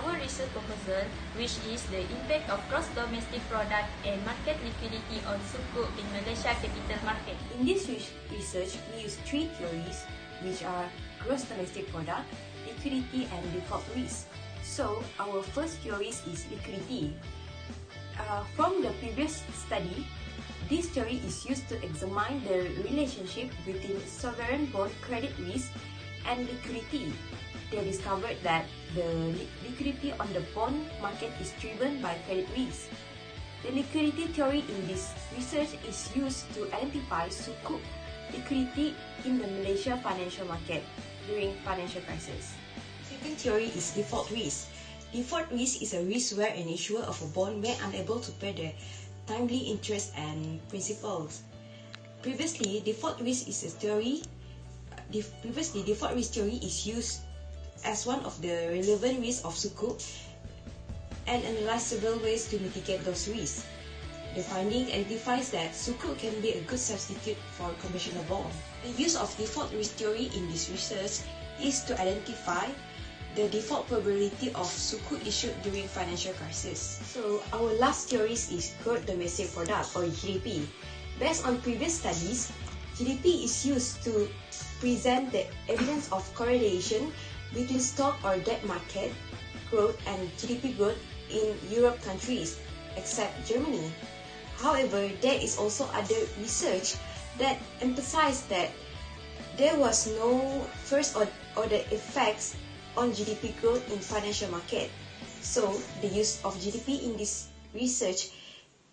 our research proposal, which is the impact of gross domestic product and market liquidity on Sukuk in Malaysia capital market. In this research, we use three theories, which are gross domestic product, liquidity, and default risk. So, our first theory is liquidity. From the previous study, this theory is used to examine the relationship between sovereign bond credit risk and liquidity. They discovered that the liquidity on the bond market is driven by credit risk. The liquidity theory in this research is used to identify Sukuk liquidity in the Malaysia financial market during financial crisis. Second theory is default risk. Default risk is a risk where an issuer of a bond may unable to pay the timely interest and principals. Previously, default risk theory is used as one of the relevant risks of Sukuk and analyze several ways to mitigate those risks. The finding identifies that Sukuk can be a good substitute for conventional bond. The use of default risk theory in this research is to identify the default probability of Sukuk issued during financial crisis. So, our last theory is gross domestic product or GDP. Based on previous studies, GDP is used to present the evidence of correlation between stock or debt market growth and GDP growth in Europe countries, except Germany. However, there is also other research that emphasized that there was no first-order effects on GDP growth in financial market. So, the use of GDP in this research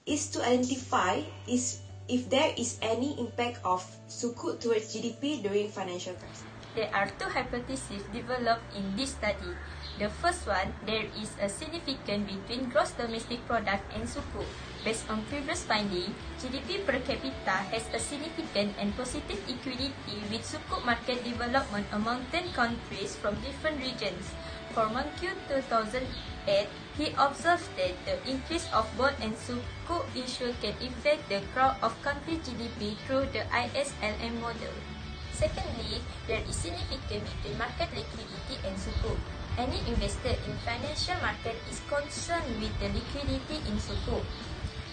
is to identify if there is any impact of Sukuk towards GDP during financial crisis. There are two hypotheses developed in this study. The first one, there is a significance between gross domestic product and Sukuk. Based on previous finding, GDP per capita has a significant and positive equality with Sukuk market development among 10 countries from different regions. For Q 2008, he observed that the increase of bond and Sukuk issue can affect the growth of country GDP through the ISLM model. Secondly, there is significance between market liquidity and Sukuk. Any investor in financial market is concerned with the liquidity in Sukuk.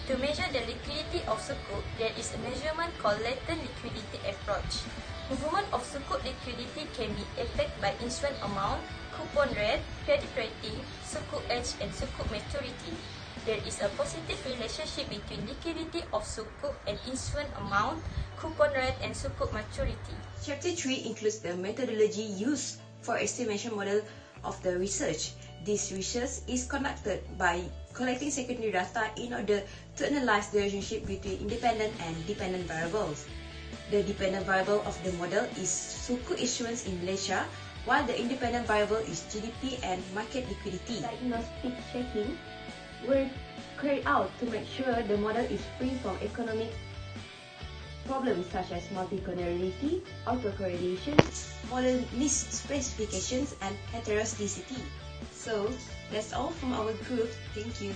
To measure the liquidity of Sukuk, there is a measurement called latent liquidity approach. Movement of Sukuk liquidity can be affected by issuance amount, coupon rate, credit rating, Sukuk age, and Sukuk maturity. There is a positive relationship between liquidity of Sukuk and issuance amount, coupon rate, and Sukuk maturity. Chapter 3 includes the methodology used for estimation model of the research. This research is conducted by collecting secondary data in order to analyze the relationship between independent and dependent variables. The dependent variable of the model is Sukuk issuance in Malaysia, while the independent variable is GDP and market liquidity. Diagnostic checking were carried out to make sure the model is free from economic problems such as multicollinearity, autocorrelation, model misspecifications, and heteroscedasticity. So, that's all from our group. Thank you.